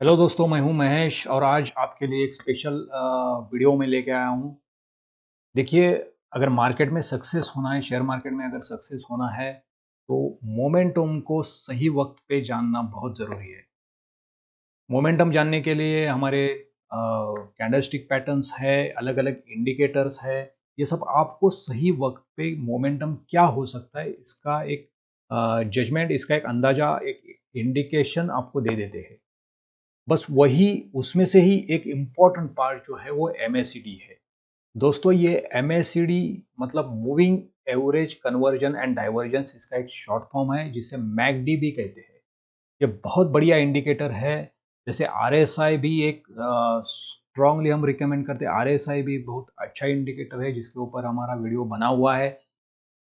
Hello दोस्तों, मैं हूं महेश और आज आपके लिए एक स्पेशल वीडियो में लेके आया हूं। देखिए, अगर मार्केट में सक्सेस होना है, शेयर मार्केट में अगर सक्सेस होना है, तो मोमेंटम को सही वक्त पे जानना बहुत ज़रूरी है। मोमेंटम जानने के लिए हमारे कैंडलस्टिक पैटर्न्स है, अलग-अलग इंडिकेटर्स है, ये सब आपको सही वक्त पे मोमेंटम क्या हो सकता है, इसका एक जजमेंट, इसका एक अंदाज़ा, एक इंडिकेशन आपको दे देते हैं। बस वही उसमें से ही एक इम्पॉर्टेंट पार्ट जो है वो एमएसीडी है। दोस्तों, ये एमएसीडी मतलब moving average conversion and divergence, इसका एक शॉर्ट फॉर्म है जिसे मैकडी भी कहते हैं। ये बहुत बढ़िया इंडिकेटर है। जैसे आरएसआई भी एक स्ट्रांगली हम रिकमेंड करते हैं। आरएसआई भी बहुत अच्छा इंडिकेटर है जिसके ऊपर हमारा वीडियो बना हुआ है।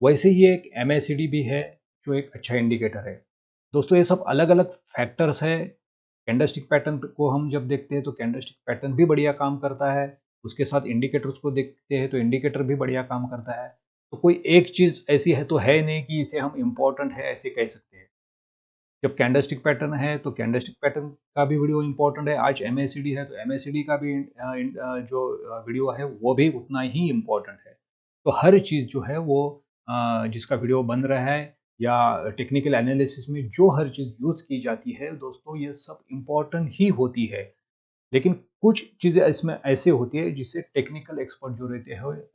वैसे ही एक एमएसीडी भी है जो एक अच्छा इंडिकेटर है। दोस्तों, ये सब अलग अलग फैक्टर्स है। कैंडलस्टिक पैटर्न को हम जब देखते हैं तो कैंडलस्टिक पैटर्न भी बढ़िया काम करता है। उसके साथ इंडिकेटर्स को देखते हैं तो इंडिकेटर भी बढ़िया काम करता है। तो कोई एक चीज ऐसी है तो है नहीं कि इसे हम इम्पोर्टेंट है ऐसे कह सकते हैं। जब कैंडलस्टिक पैटर्न है तो कैंडलस्टिक पैटर्न का भी वीडियो इंपॉर्टेंट है। आज एमएसीडी है तो एमएसीडी का भी जो वीडियो है वो भी उतना ही इम्पोर्टेंट है। तो हर चीज़ जो है वो जिसका वीडियो बन रहा है या टेक्निकल एनालिसिस में जो हर चीज़ यूज़ की जाती है दोस्तों, ये सब इम्पोर्टेंट ही होती है। लेकिन कुछ चीज़ें इसमें ऐसे होती है जिससे टेक्निकल एक्सपर्ट जो रहते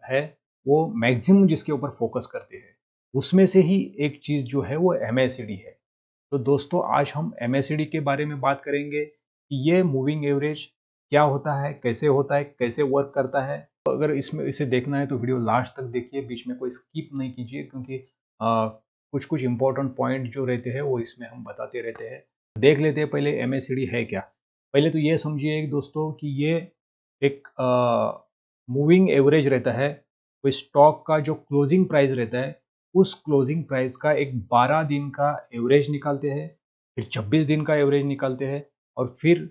हैं वो मैक्सिमम जिसके ऊपर फोकस करते हैं। उसमें से ही एक चीज़ जो है वो एमएसीडी है। तो दोस्तों, आज हम एमएसीडी के बारे में बात करेंगे कि ये मूविंग एवरेज क्या होता है, कैसे होता है, कैसे वर्क करता है। तो अगर इसमें इसे देखना है तो वीडियो लास्ट तक देखिए, बीच में कोई स्किप नहीं कीजिए, क्योंकि कुछ कुछ इंपॉर्टेंट पॉइंट जो रहते हैं वो इसमें हम बताते रहते हैं। देख लेते हैं पहले एमएसीडी है क्या। पहले तो ये समझिए दोस्तों कि ये एक मूविंग एवरेज रहता है। कोई स्टॉक का जो क्लोजिंग प्राइस रहता है, उस क्लोजिंग प्राइस का एक 12 दिन का एवरेज निकालते हैं, फिर 26 दिन का एवरेज निकालते हैं, और फिर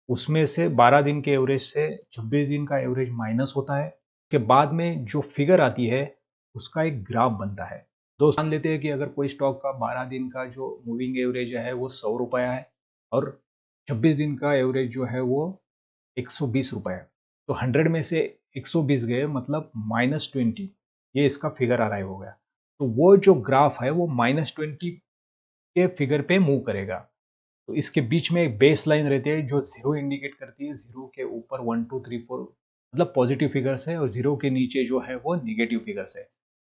उसमें से 12 दिन के एवरेज से 26 दिन का एवरेज माइनस होता है। उसके बाद में जो फिगर आती है उसका एक ग्राफ बनता है। दोस्त, मान लेते हैं कि अगर कोई स्टॉक का 12 दिन का जो मूविंग एवरेज है वो 100 रुपया है और 26 दिन का एवरेज जो है वो 120 रुपये है। तो 100 में से 120 गए मतलब -20, ये इसका फिगर आ रहा है हो गया। तो वो जो ग्राफ है वो -20 के फिगर पे मूव करेगा। तो इसके बीच में एक बेस लाइन रहती है जो जीरो इंडिकेट करती है। जीरो के ऊपर 1 2 3 4 मतलब पॉजिटिव फिगर्स है, और जीरो के नीचे जो है वो निगेटिव फिगर्स है।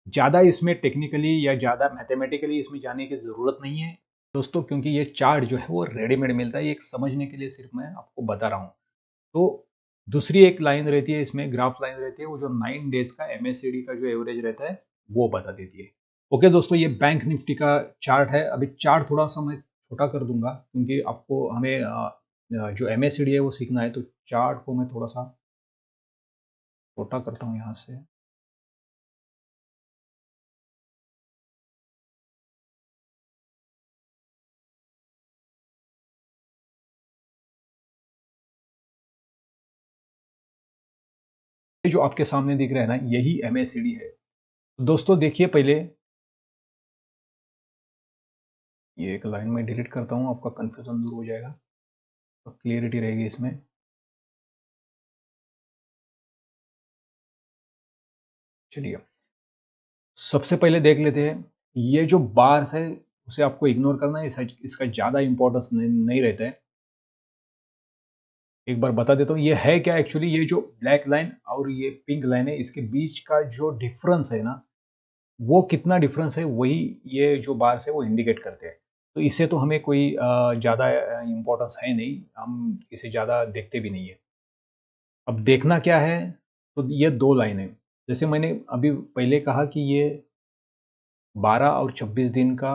ज़्यादा इसमें टेक्निकली या ज़्यादा मैथमेटिकली इसमें जाने की ज़रूरत नहीं है दोस्तों, क्योंकि ये चार्ट जो है वो रेडीमेड मिलता है। ये एक समझने के लिए सिर्फ मैं आपको बता रहा हूँ। तो दूसरी एक लाइन रहती है, इसमें ग्राफ लाइन रहती है, वो जो 9 डेज का एमएससीडी का जो एवरेज रहता है वो बता देती है। ओके दोस्तों, ये बैंक निफ्टी का चार्ट है। अभी चार्ट थोड़ा सा मैं छोटा कर दूंगा क्योंकि आपको हमें जो एमएससीडी है वो सीखना है। तो चार्ट को मैं थोड़ा सा छोटा करता हूँ यहाँ से। ये जो आपके सामने दिख रहा है ना, यही एमएससीडी है। तो दोस्तों देखिए, पहले ये एक लाइन में डिलीट करता हूँ, आपका कंफ्यूजन दूर हो जाएगा, तो क्लियरिटी रहेगी इसमें। चलिए, सबसे पहले देख लेते हैं। ये जो बार्स है उसे आपको इग्नोर करना है, इसका ज़्यादा इंपॉर्टेंस नहीं रहता है। एक बार बता देता हूँ ये है क्या एक्चुअली। ये जो ब्लैक लाइन और ये पिंक लाइन है, इसके बीच का जो डिफरेंस है ना, वो कितना डिफरेंस है वही ये जो बार्स है वो इंडिकेट करते हैं। तो इससे तो हमें कोई ज़्यादा इम्पोर्टेंस है नहीं, हम इसे ज़्यादा देखते भी नहीं है। अब देखना क्या है, तो ये दो लाइन है। जैसे मैंने अभी पहले कहा कि ये 12 और 26 दिन का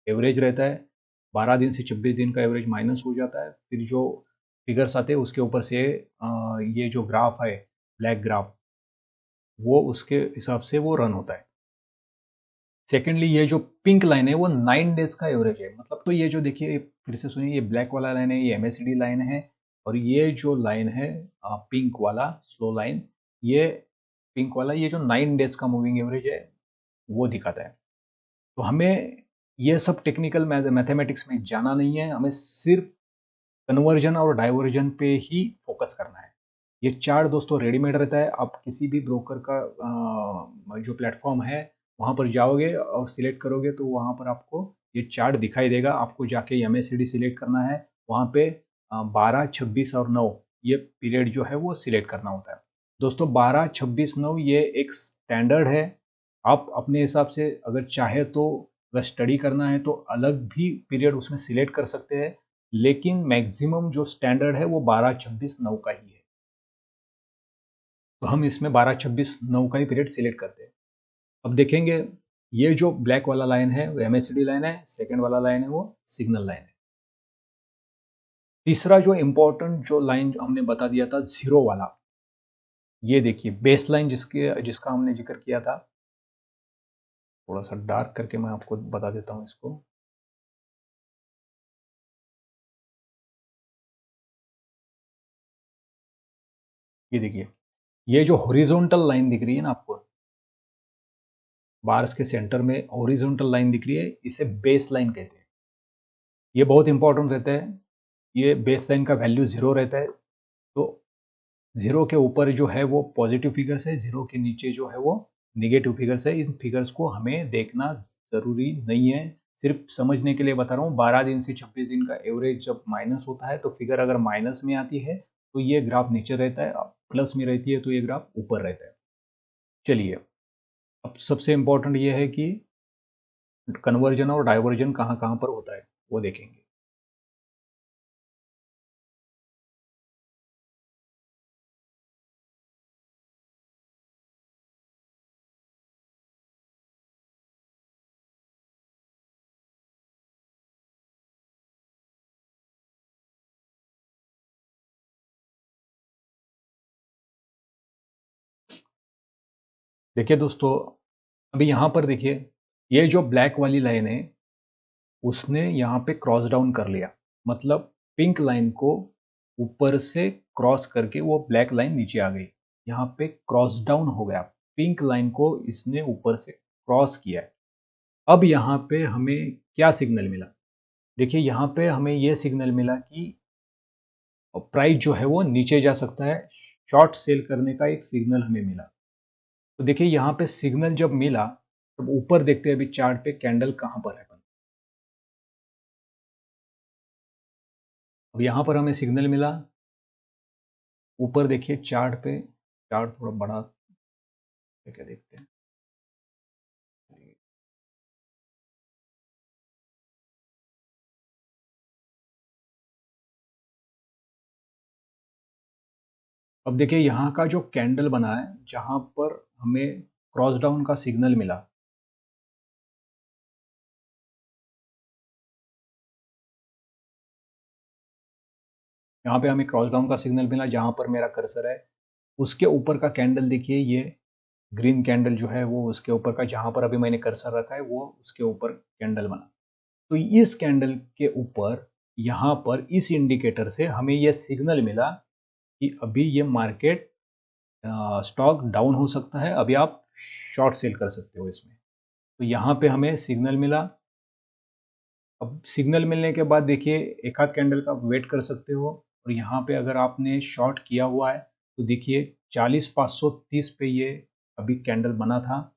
एवरेज रहता है। 12 दिन से 26 दिन का एवरेज माइनस हो जाता है। फिर जो फिगर्स आते हैं उसके ऊपर से ये जो ग्राफ है, ब्लैक ग्राफ, वो उसके हिसाब से वो रन होता है। सेकेंडली, ये जो पिंक लाइन है वो 9 डेज का एवरेज है। मतलब तो ये जो देखिए, फिर से सुनिए, ये ब्लैक वाला लाइन है, ये एमएसडी लाइन है, और ये जो लाइन है पिंक वाला स्लो लाइन, ये पिंक वाला, ये जो 9 डेज का मूविंग एवरेज है वो दिखाता है। तो हमें ये सब टेक्निकल मैथमेटिक्स में जाना नहीं है, हमें सिर्फ कन्वर्जन और डाइवर्जन पे ही फोकस करना है। ये चार्ट दोस्तों रेडीमेड रहता है, आप किसी भी ब्रोकर का जो प्लेटफॉर्म है वहाँ पर जाओगे और सिलेक्ट करोगे तो वहाँ पर आपको ये चार्ट दिखाई देगा। आपको जाके MACD सिलेक्ट करना है, वहाँ पे 12, 26 और 9 ये पीरियड जो है वो सिलेक्ट करना होता है। दोस्तों 12, 26, 9 ये एक स्टैंडर्ड है। आप अपने हिसाब से अगर चाहे तो अगर स्टडी करना है तो अलग भी पीरियड उसमें सिलेक्ट कर सकते हैं, लेकिन मैक्सिमम जो स्टैंडर्ड है वो 12, 26, 9 का ही है। तो हम इसमें 12, 26, 9 का ही पीरियड सिलेक्ट करते हैं। अब देखेंगे ये जो ब्लैक वाला लाइन है वो MACD लाइन है, सेकेंड वाला लाइन है वो सिग्नल लाइन है। तीसरा जो इंपॉर्टेंट जो लाइन हमने बता दिया था जीरो वाला, ये देखिए बेस लाइन जिसका हमने जिक्र किया था। थोड़ा सा डार्क करके मैं आपको बता देता हूँ इसको। ये देखिए, ये जो हॉरिजॉन्टल लाइन दिख रही है ना आपको, बार्स के सेंटर में हॉरिजॉन्टल लाइन दिख रही है, इसे बेस लाइन कहते हैं। ये बहुत इंपॉर्टेंट रहता है। ये बेस लाइन का वैल्यू जीरो रहता है, तो जीरो के ऊपर जो है वो पॉजिटिव फिगर्स है, जीरो के नीचे जो है वो निगेटिव फिगर्स है। इन फिगर्स को हमें देखना जरूरी नहीं है, सिर्फ समझने के लिए बता रहा हूँ। 12 दिन से 26 दिन का एवरेज जब माइनस होता है तो फिगर अगर माइनस में आती है तो ये ग्राफ नीचे रहता है, प्लस में रहती है तो ये ग्राफ ऊपर रहता है। चलिए, अब सबसे इंपॉर्टेंट ये है कि कन्वर्जन और डाइवर्जन कहाँ कहाँ पर होता है वो देखेंगे। देखिए दोस्तों, अभी यहाँ पर देखिए, ये जो ब्लैक वाली लाइन है उसने यहाँ पे क्रॉस डाउन कर लिया, मतलब पिंक लाइन को ऊपर से क्रॉस करके वो ब्लैक लाइन नीचे आ गई। यहाँ पे क्रॉस डाउन हो गया, पिंक लाइन को इसने ऊपर से क्रॉस किया है। अब यहाँ पे हमें क्या सिग्नल मिला? देखिए यहाँ पे हमें ये सिग्नल मिला कि प्राइस जो है वो नीचे जा सकता है, शॉर्ट सेल करने का एक सिग्नल हमें मिला। तो देखिए यहाँ पे सिग्नल जब मिला तब ऊपर देखते हैं अभी चार्ट पे कैंडल कहाँ पर है। अब यहाँ पर हमें सिग्नल मिला, ऊपर देखिए चार्ट पे, चार्ट थोड़ा बड़ा क्या देखते हैं। अब देखिए यहाँ का जो कैंडल बना है जहाँ पर हमें क्रॉस डाउन का सिग्नल मिला, यहाँ पे हमें क्रॉस डाउन का सिग्नल मिला जहाँ पर मेरा कर्सर है, उसके ऊपर का कैंडल देखिए, ये ग्रीन कैंडल जो है वो उसके ऊपर का, जहाँ पर अभी मैंने कर्सर रखा है वो उसके ऊपर कैंडल बना। तो इस कैंडल के ऊपर यहाँ पर इस इंडिकेटर से हमें यह सिग्नल मिला कि अभी ये मार्केट स्टॉक डाउन हो सकता है, अभी आप शॉर्ट सेल कर सकते हो इसमें। तो यहाँ पे हमें सिग्नल मिला। अब सिग्नल मिलने के बाद देखिए एक आध कैंडल का वेट कर सकते हो, और यहाँ पे अगर आपने शॉर्ट किया हुआ है तो देखिए 40,530 पे ये अभी कैंडल बना था,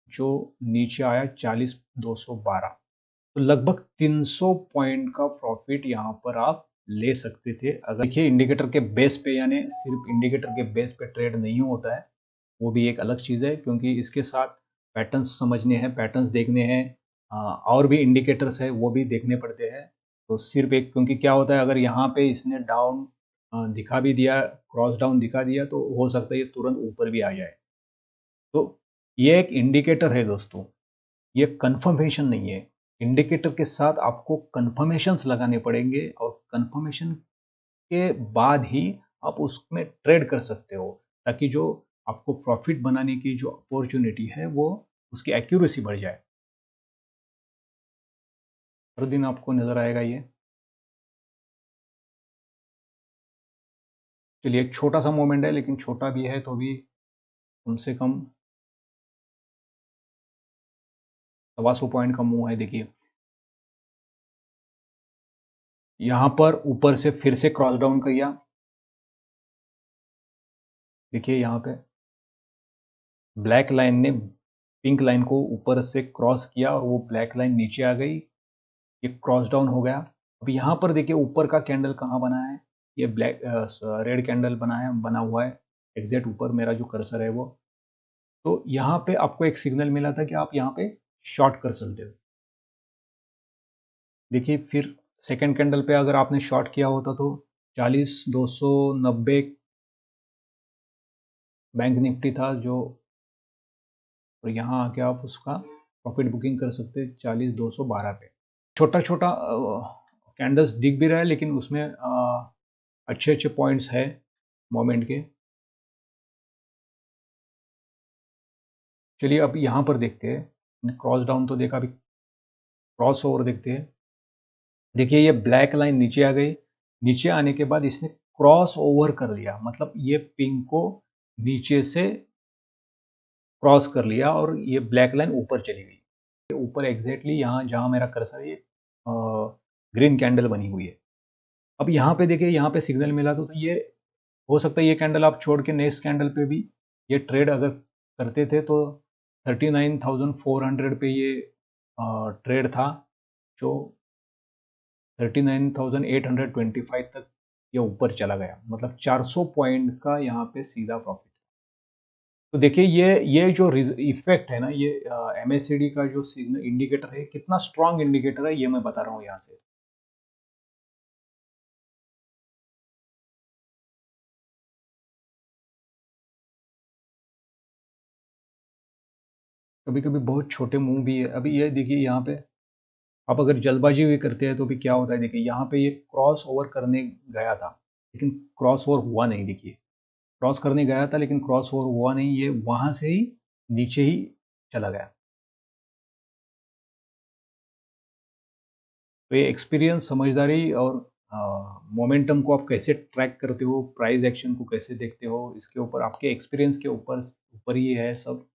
जो नीचे आया 40,212। तो लगभग 300 पॉइंट का प्रॉफिट यहाँ पर आप ले सकते थे। अगर देखिए इंडिकेटर के बेस पे, यानी सिर्फ इंडिकेटर के बेस पे ट्रेड नहीं होता है, वो भी एक अलग चीज़ है, क्योंकि इसके साथ पैटर्न्स समझने हैं, पैटर्न्स देखने हैं, और भी इंडिकेटर्स है वो भी देखने पड़ते हैं। तो सिर्फ एक, क्योंकि क्या होता है अगर यहाँ पे इसने डाउन दिखा भी दिया, क्रॉस डाउन दिखा दिया, तो हो सकता है ये तुरंत ऊपर भी आ जाए। तो ये एक इंडिकेटर है दोस्तों, ये कंफर्मेशन नहीं है। इंडिकेटर के साथ आपको कंफर्मेशंस लगाने पड़ेंगे, और कंफर्मेशन के बाद ही आप उसमें ट्रेड कर सकते हो, ताकि जो आपको प्रॉफिट बनाने की जो अपॉर्चुनिटी है वो उसकी एक्यूरेसी बढ़ जाए। हर दिन आपको नजर आएगा ये। चलिए, एक छोटा सा मोमेंट है, लेकिन छोटा भी है तो भी कम से कम 125 पॉइंट का मूव है। देखिए यहाँ पर ऊपर से फिर से क्रॉस डाउन किया। देखिए यहाँ पे ब्लैक लाइन ने पिंक लाइन को ऊपर से क्रॉस किया और वो ब्लैक लाइन नीचे आ गई, ये क्रॉस डाउन हो गया। अब यहाँ पर देखिए ऊपर का कैंडल कहाँ बना है, ये ब्लैक रेड कैंडल बना हुआ है एग्जैक्ट ऊपर, मेरा जो कर्सर है वो। तो यहाँ पे आपको एक सिग्नल मिला था कि आप यहाँ पे शॉर्ट कर सकते हो। देखिए फिर सेकंड कैंडल पे अगर आपने शॉर्ट किया होता तो 40,290 बैंक निफ्टी था जो, और यहाँ आके आप उसका प्रॉफिट बुकिंग कर सकते हैं 40,212 पे। छोटा छोटा कैंडल्स दिख भी रहा है लेकिन उसमें अच्छे अच्छे पॉइंट्स है मोमेंट के। चलिए अब यहाँ पर देखते हैं, क्रॉस डाउन तो देखा, अभी क्रॉस ओवर देखते हैं। देखिए ये ब्लैक लाइन नीचे आ गई, नीचे आने के बाद इसने क्रॉस ओवर कर लिया, मतलब ये पिंक को नीचे से क्रॉस कर लिया और ये ब्लैक लाइन ऊपर चली गई। ऊपर एग्जैक्टली यहाँ जहाँ मेरा कर्सर है, ये ग्रीन कैंडल बनी हुई है। अब यहाँ पे देखिए, यहाँ पे सिग्नल मिला तो ये हो सकता है ये कैंडल आप छोड़ के नेक्स्ट कैंडल पे भी ये ट्रेड अगर करते थे तो 39,400 पे ये ट्रेड था, जो 39,825 तक ये ऊपर चला गया, मतलब 400 पॉइंट का यहाँ पे सीधा प्रॉफिट। तो देखिए ये जो इफेक्ट है ना, ये एमएससीडी का जो सिग्नल इंडिकेटर है, कितना स्ट्रांग इंडिकेटर है ये मैं बता रहा हूँ यहाँ से। कभी कभी बहुत छोटे मूव भी है। अभी ये देखिए यहाँ पे आप अगर जल्दबाजी भी करते हैं तो भी क्या होता है, देखिए यहाँ पे ये क्रॉस ओवर करने गया था लेकिन क्रॉस ओवर हुआ नहीं। देखिए क्रॉस करने गया था लेकिन क्रॉस ओवर हुआ नहीं, ये वहां से ही नीचे ही चला गया। तो ये एक्सपीरियंस, समझदारी और मोमेंटम को आप कैसे ट्रैक करते हो, प्राइस एक्शन को कैसे देखते हो, इसके ऊपर आपके एक्सपीरियंस के ऊपर ऊपर ही है सब।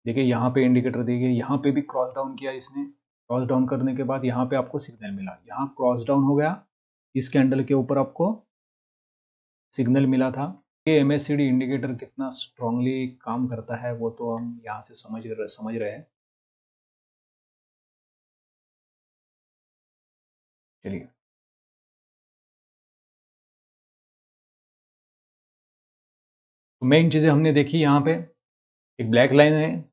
देखिए यहाँ पे इंडिकेटर, देखिए यहाँ पे भी क्रॉस डाउन किया इसने, क्रॉस डाउन करने के बाद यहाँ पे आपको सिग्नल मिला, यहाँ क्रॉस डाउन हो गया, इस कैंडल के ऊपर आपको सिग्नल मिला था। ये एमएससीडी इंडिकेटर कितना स्ट्रांगली काम करता है वो तो हम यहाँ से समझ रहे हैं। चलिए, तो मेन चीज़ें हमने देखी यहाँ पे, एक ब्लैक लाइन है।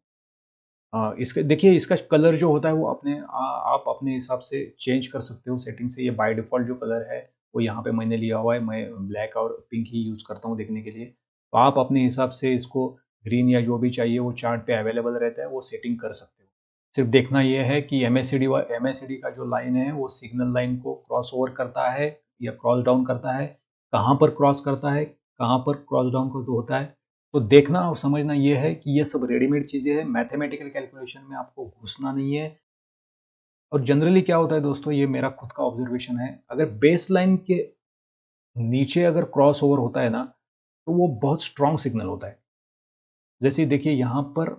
इसके देखिए इसका कलर जो होता है वो आप अपने हिसाब से चेंज कर सकते हो सेटिंग से। ये बाय डिफ़ॉल्ट जो कलर है वो यहाँ पे मैंने लिया हुआ है, मैं ब्लैक और पिंक ही यूज़ करता हूँ देखने के लिए। तो आप अपने हिसाब से इसको ग्रीन या जो भी चाहिए वो चार्ट पे अवेलेबल रहता है, वो सेटिंग कर सकते हो। सिर्फ देखना ये है कि एमएससीडी का जो लाइन है वो सिग्नल लाइन को क्रॉस ओवर करता है या क्रॉस डाउन करता है, कहाँ पर क्रॉस करता है, कहाँ पर क्रॉस डाउन होता है। तो देखना और समझना ये है कि ये सब रेडीमेड चीज़ें हैं, मैथमेटिकल कैलकुलेशन में आपको घुसना नहीं है। और जनरली क्या होता है दोस्तों, ये मेरा खुद का ऑब्जर्वेशन है, अगर बेस लाइन के नीचे अगर क्रॉस ओवर होता है ना, तो वो बहुत स्ट्रॉन्ग सिग्नल होता है। जैसे देखिए यहाँ पर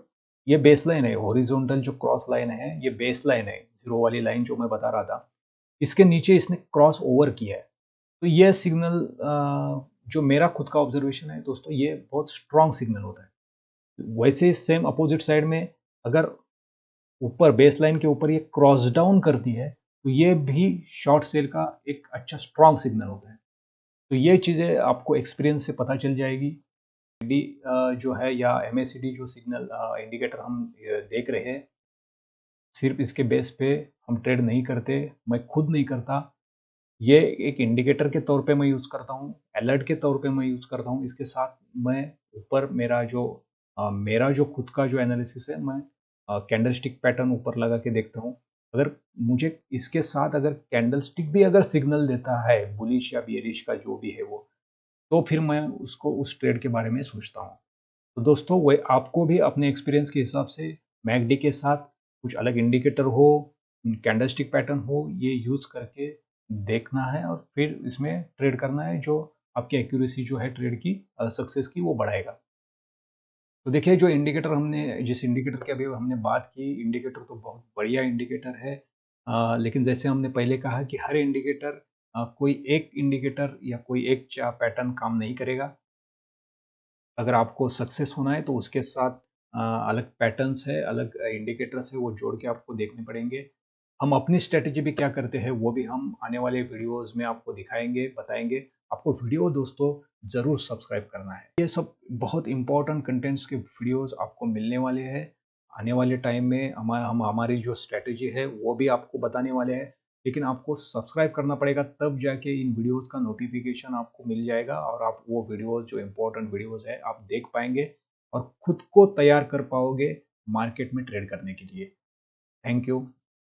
ये बेस लाइन है, हॉरिजॉन्टल जो क्रॉस लाइन है ये बेस लाइन है, जीरो वाली लाइन जो मैं बता रहा था, इसके नीचे इसने क्रॉस ओवर किया है। तो ये सिग्नल जो मेरा खुद का ऑब्जर्वेशन है दोस्तों, ये बहुत स्ट्रॉन्ग सिग्नल होता है। वैसे सेम अपोजिट साइड में अगर ऊपर बेस लाइन के ऊपर ये क्रॉस डाउन करती है तो ये भी शॉर्ट सेल का एक अच्छा स्ट्रॉन्ग सिग्नल होता है। तो ये चीज़ें आपको एक्सपीरियंस से पता चल जाएगी। डी जो है या एमएससीडी जो सिग्नल इंडिकेटर हम देख रहे हैं, सिर्फ इसके बेस पे हम ट्रेड नहीं करते, मैं खुद नहीं करता। ये एक इंडिकेटर के तौर पे मैं यूज़ करता हूँ, अलर्ट के तौर पे मैं यूज़ करता हूँ। इसके साथ मैं ऊपर मेरा जो खुद का जो एनालिसिस है, मैं कैंडलस्टिक पैटर्न ऊपर लगा के देखता हूँ। अगर मुझे इसके साथ अगर कैंडलस्टिक भी अगर सिग्नल देता है बुलिश या बियरिश का जो भी है वो, तो फिर मैं उसको उस ट्रेड के बारे में सोचता हूँ। तो दोस्तों वह आपको भी अपने एक्सपीरियंस के हिसाब से मैकडी के साथ कुछ अलग इंडिकेटर हो, कैंडलस्टिक पैटर्न हो, ये यूज़ करके देखना है और फिर इसमें ट्रेड करना है, जो आपकी एक्यूरेसी जो है ट्रेड की सक्सेस की वो बढ़ाएगा। तो देखिए जो इंडिकेटर हमने जिस इंडिकेटर की अभी हमने बात की, इंडिकेटर तो बहुत बढ़िया इंडिकेटर है। लेकिन जैसे हमने पहले कहा कि हर इंडिकेटर कोई एक इंडिकेटर या कोई एक पैटर्न काम नहीं करेगा। अगर आपको सक्सेस होना है तो उसके साथ अलग पैटर्न्स है, अलग इंडिकेटर्स है, वो जोड़ के आपको देखने पड़ेंगे। हम अपनी स्ट्रैटेजी भी क्या करते हैं वो भी हम आने वाले वीडियोस में आपको दिखाएंगे, बताएंगे। आपको वीडियो दोस्तों ज़रूर सब्सक्राइब करना है। ये सब बहुत इंपॉर्टेंट कंटेंट्स के वीडियोस आपको मिलने वाले हैं। आने वाले टाइम में हम हमारी जो स्ट्रैटेजी है वो भी आपको बताने वाले हैं। लेकिन आपको सब्सक्राइब करना पड़ेगा, तब जाके इन वीडियोस का नोटिफिकेशन आपको मिल जाएगा और आप वो वीडियोस जो इम्पोर्टेंट वीडियोस है आप देख पाएंगे और खुद को तैयार कर पाओगे मार्केट में ट्रेड करने के लिए। Thank you.